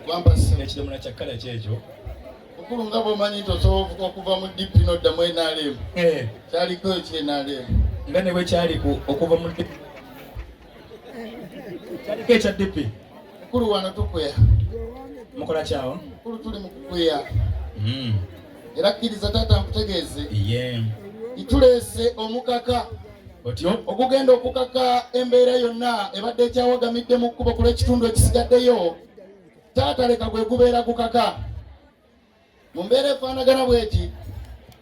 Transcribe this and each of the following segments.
Gwamba se ekidomola kya kkala kyekyo. Mukulu nga bw'omanyi tosobola okuva mu DP n'oddamu NRM. Kyaliko ekyenRM. Nga ne bwe kyali okuva mu DP. Kyaliko ekya DP. Mukulu wano tukweya. Mukola kyawo? Mukulu tuli mu kukweya. Era kkiriza taata nkutegeeze. Ituleese omukaka. Otyo? Okugenda okukaka embeera yonna ebadde ekyawagamidde mu kkubo ku lw'ekitundu ekisigaddeyo. Taata leka gwe gubeera gukaka. Mu mbeera efaanagana bw'eti,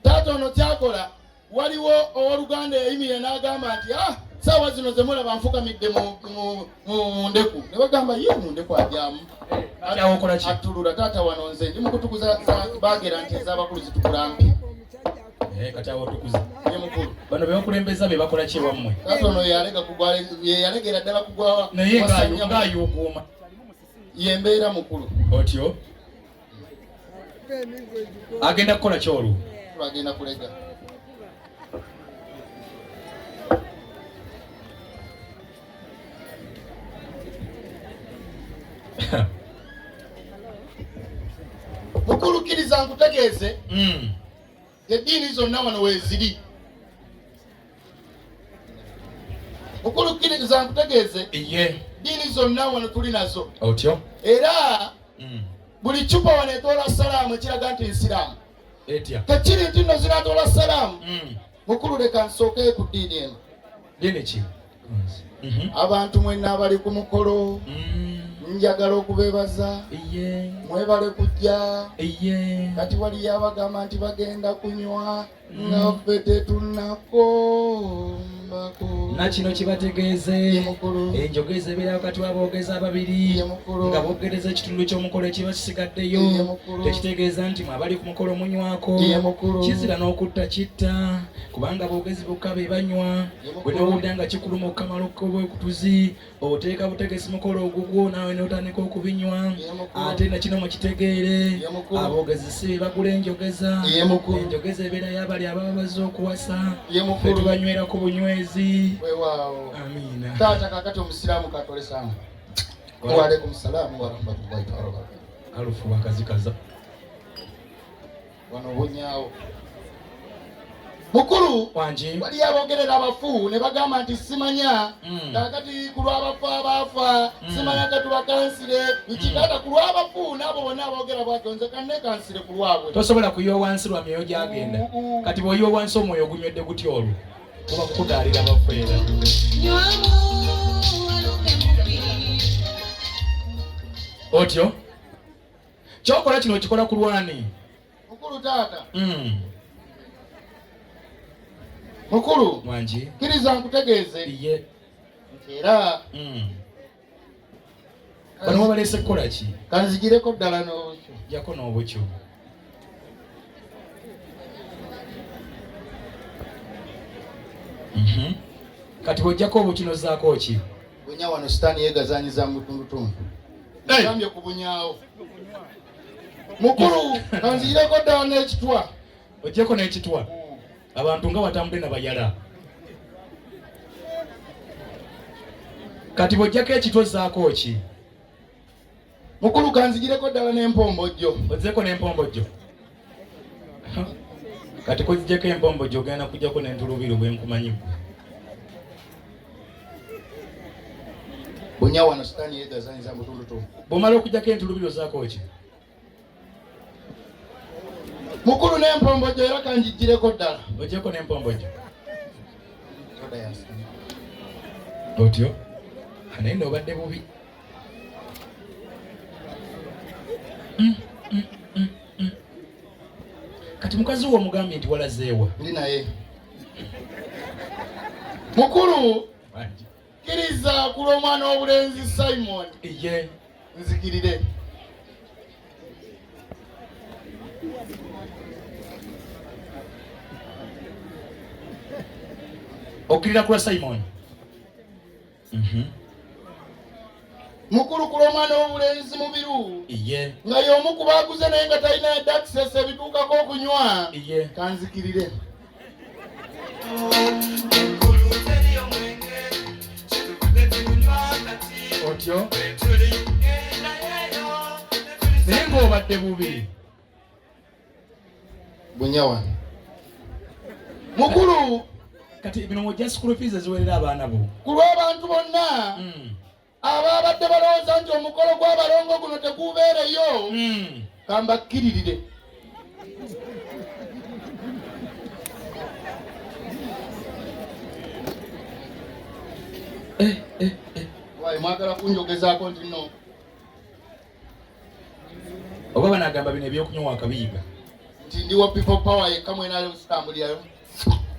taata ono kyakola, waliwo ow'Oluganda eyayimira n'agamba nti saawa zino ze mulaba nfukamidde mu ndeku. Ne bagamba ye mu ndeku ajyamu. Attulula taata wano nze ndi mu kutukuza baagera nti ez'abakulu zitukula mpi. Kati awo otukuza. Ye mukulu. Bano be bakulembeza be bakola ki ewammwe? Taata ono yalegera ddala kugwa. Naye ng'ayuuguuma. Ye mbeera mukulu. Otyo? Agenda kukola ki olwo? Agenda kulega. Mukulu kkiriza nkutegeeze. Eddiini zonna wano weeziri. Mukulu kkiriza nkutegeeze. Eddiini zonna wano tuli nazo. Otyo? Era buli cupa wano etoola salaamu ekiraga nti nsiraamu. Tekiri nti nno zinatoola salaamu. Mukulu leka nsooke ku ddiini eno. Ddiini ki? Abantu mwenna abali ku mukolo. Njagala okubeebaza. Mwebale kujja. Kati waliyo abagamba nti bagenda kunywa nga ffe tetunnakombako. Nakino kibategeeze. Enjogeza ebeera wakati w'aboogezi ababiri nga boogereza ekitundu ky'omukolo ekiba kisigaddeyo. Tekitegeeza nti abali ku mukolo munywako. Kizira n'okutta kitta kubanga boogezi bokka be banywa. Bwe n'owulira nga kikuluma okukamala okubwekutuzi oteeka butegesi mukolo ogugwo naawe n'otandika okubinywa. Ate nakino mukitegeere aboogezi si be bagula enjogeza. Enjogeza ebeera y'abali ababa bazze okuwasa. Ffe tubanywera ku bunywezi. Amina. Taata kakati omusiraamu katole sana. Wa alaikum salaam wa rahmatullahi ta'ala. Alufu bakazikaza. Wano bunyaawo. Mukulu wanji bali abogerera abafu ne bagamba nti simanya kakati ku lw'abafu abaafa simanya kati bakansire ikikata ku lw'abafu n'abo bonna abogera bwatyo nze kanne kansire ku lwabwe. Tosobola kuyiwa wansi lwa myoyo gyagenda. Kati bw'oyiwa wansi omwoyo ogunywedde gutya olwo kuba kukudaalira bafeera. Otyo kyokola kino okikola ku lwani? Mukulu taata. Mukulu wanji kkiriza nkutegeeze. Era bano wabaleese kukola ki? Kanzigireko ddala n'obukyo. Jako n'obukyo. Kati bw'ojjako obukino zaako ki? Bunya wano sitaani yeegazaanyiza mu tundutundu. Gambye ku bunyaawo. Mukulu kanzigireko ddala n'ekitwa. Ojjeko n'ekitwa. Abantu nga watambule na bayala. Kati bw'ojjako ekitwa zaako ki? Mukulu kanzigireko ddala n'empombojjo. Ozzeeko n'empombojjo. Kati kuzijjeko empombojjo ogenda kujjako n'entulubiro bwe nkumanyi. Bunya wano sitaani yeegazaanyiza mu tundutundu. Bw'omala okujjako entulubiro zaako ki? Mukulu n'empombojjo era kanjigireko ddala. Ojjeko n'empombojjo. Otyo? Naye n'obadde bubi. Kati mukazi wo omugambye nti walazeewa. Ndi naye. Mukulu kkiriza ku lw'omwana w'obulenzi Simon. Nzikirire. Okirira kula Simon. Mukulu ku lw'omwana w'obulenzi mubiru. Nga y'omu ku baaguze naye nga talina yadde access ebituukako okunywa. Kanzikirire. Otyo? naye ng'obadde bubi. Bunyawa mukulu kati bino mwojja school fees eziwerera abaana bo ku lw'abantu bonna ababadde balowooza nti omukolo gw'abalongo guno tegubeereyo kambakkiririre. Wayi mwagala kunjogezaako nti no oba banagamba bino ebyokunywa wakabiyiga nti ndiwo people power yekka mwenaale musitambulirayo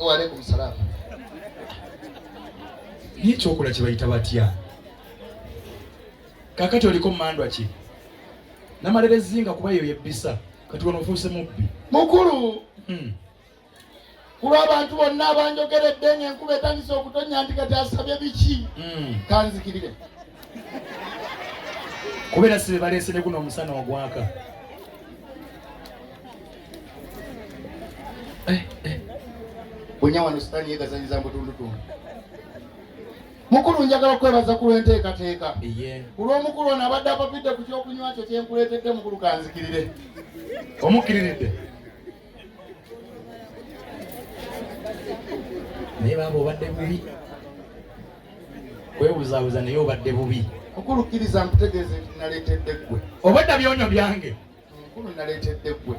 ewale ku musalaba. Naye ekyokola kye bayita batya? Kaakati oliko mmandwa ki? Namalera ezzinga kuba eyo yebbisa kati wano ofuuse mubbi. Mukulu ku lw'abantu bonna abanjogeredde ng'enkuba etandise okutonnya nti kati asabye biki kanzikirire. Kubeera sibe baleese ne guno omusana ogwaka. Bunya wano sitaani yeegazanyiza mbutundutundu. Mukulu njagala okwebaza ku lw'enteekateeka. Ku lw'omukulu ono abadde apapidde ku kyokunywa kyo kyenkuleetedde mukulu kanzikirire. Omukkiriridde? Naye baaba obadde bubi. Kwebuzaabuza naye obadde bubi. Mukulu kkiriza nkutegeeze nti naleetedde ggwe. Obadda byonyo byange. Mukulu naleetedde ggwe.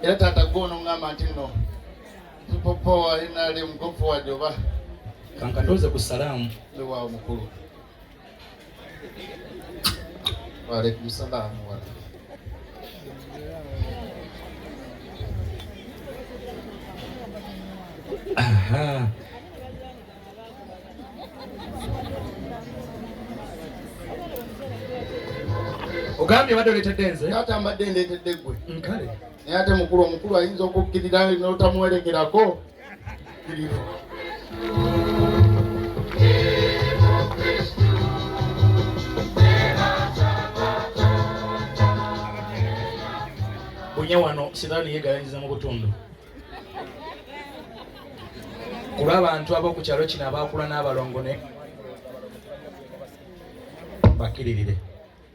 Era taata gwono ngamba nti no people power inali go forward oba kankatoze ku salaamu lewaawo mukulu. Waalaikum salaamu wala. Aha. Ogambye badde oleetedde nze? Taata mbadde ndeetedde ggwe. Kale. Naye ate omukulu ayinza okukkirira n'otamuwerekerako. Bunya wano sitaani yeegalanyiza mu butundu. Ku lw'abantu ab'oku kyalo kino abaakula n'abalongo ne bakkiririre.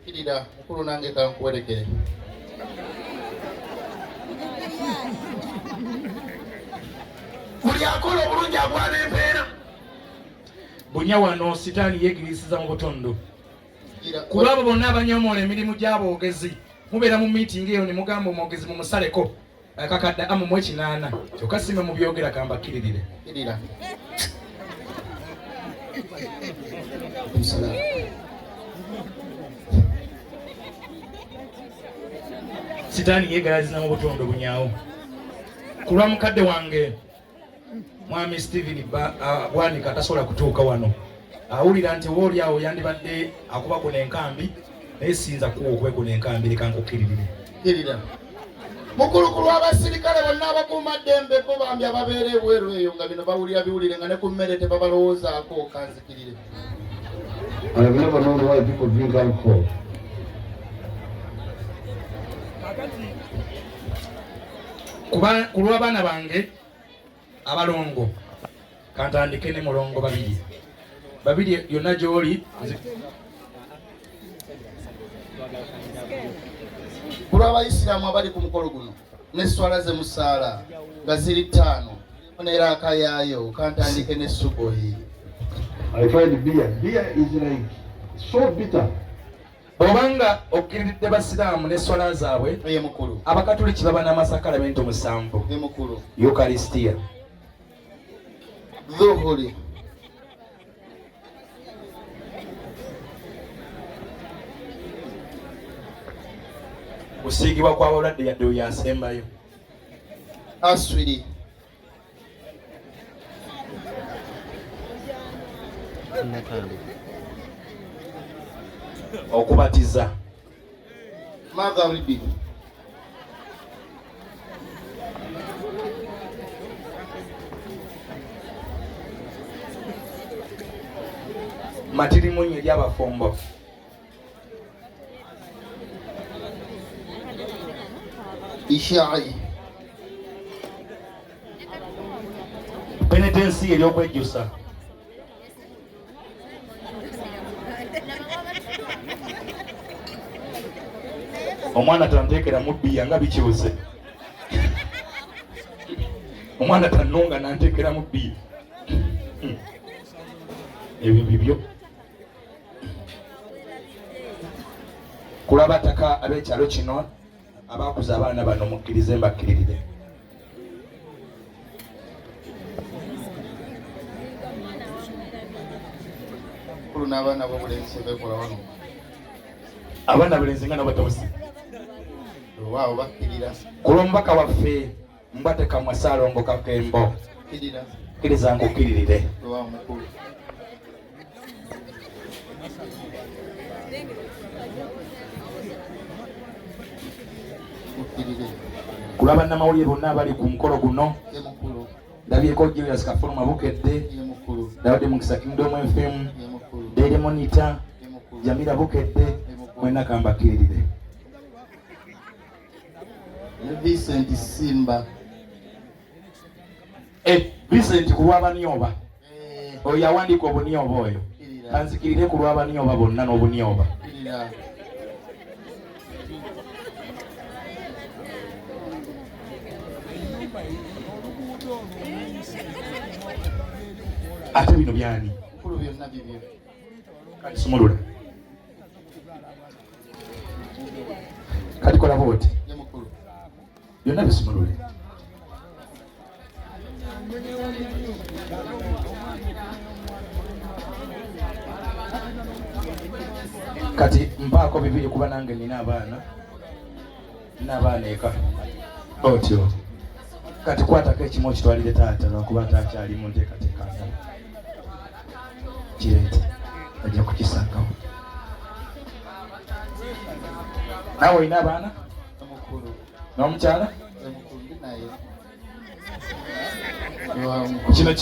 Kirira mukulu nange kankuwerekere. Buli akola obulungi agwana empeera. Bunya wano sitaani yeegirisiza mu butundu. Ku lw'abo bonna abanyomoola emirimu gy'aboogezi mubeera mu miitingi eyo ne mugamba omwogezi mumusaleko kakadde amumu 8 kyokka sime mu byogera kambakkiririre. Kirira. Sitaani yeegalaziza mu butundu bunyaawo. Ku lwa mukadde wange mwami Steven Bwanika tasobola kutuuka wano. Awulira nti wooli awo yandibadde akuba kuno enkambi naye siyinza kuwa okuba kuno enkambi leka nkukkiririre. Kirira. Mukulu ku lw'abasirikale bonna abakuuma ddembe bo bambi ababeera ebweru eyo nga bino bawulira biwulire nga ne ku mmere tebabalowoozaako kanzikirire. I have never known why people drink alcohol. Ku lw'abaana bange abalongo kantandike ne mulongo babiri yonna gy'oli. Ku lw'abayisiraamu abali ku mukolo guno n'esswala ze musaala nga ziri 5 n'eraaka yaayo kantandike ne sugoyi. I find beer. Beer is like so bitter. Obanga okkiriridde basiraamu n'esswala zaabwe Ye mukulu. abakatuliki baba n'amasakalamento 7. Ye mukulu. Eucharistia. Dhuhuri. Kusiigibwa kw'abalwadde yadde oyo asembayo. Aswiri. Okubatiza. Magharibi. Matirimunye ly'abafumbo. Ishai. Penitensi ery'okwejjusa. omwana tanteekera mu bbiya nga bikyuse omwana tannonga nanteekera mu bbiya ebyo bibyo kulaba ttaka ab'ekyalo kino abakuza abaana bano mukkirize mbakkiririre mukulu n'abaana b'obulenzi beekola wano abaana bulenzi nga nabatosi waawo bakkirira kulomubaka waffe mbwateka mwasalongo kakembo kkiriza ngukkiririre waawo mukulu kulaba namawulire bonna abali ku mukolo guno ndabyeko Julius Kafuluma Bukedde Daudi Mukisa Kingdom FM Daily Monitor Jamila Bukedde mwena kambakirire Vincent Simba Vincent kulwabanyoba oyo yawandika obunyoba oyo kanzikirire kulwabanyoba bonna n'obunyoba ate bino byani mukulu byonna bibyo kati sumulula kati kola bwoti ye mukulu byonna bisumulule kati mpaako bibiri kuba nange nina abaana eka otyo kati kwatako ekimu okitwalire taata lwakuba ataakyali mu nteekateeka kireete ajja kukisangawo naawe olina abaana n'omukyala kino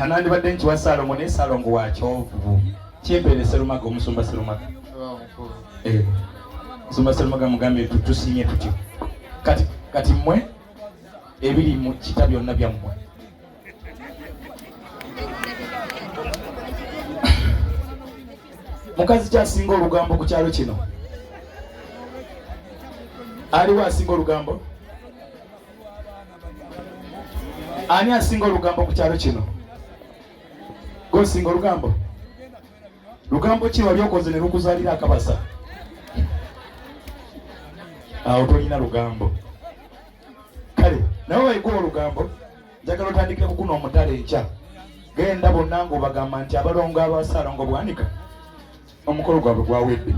nandibadde nkiwa Salomo naye Salomo wa kyovu kimpeere Serumaga omusumba Serumaga musumba Serumaga mugambye tusinye tutyo kati mmwe ebiri mu kita byonna byammwe mukazi kyasinga olugambo ku kyalo kino aliwo asinga olugambo ani asinga olugambo ku kyalo kino gosinga olugambo ki wali okoze ne lukuzaalira akabasa awo tolina lugambo kale nawe wayikuwa olugambo njagala otandikire kukuna omutale enkya genda bonna ng'obagamba nti abalongo abasalongo bwanika omukolo gwabwe gwawedde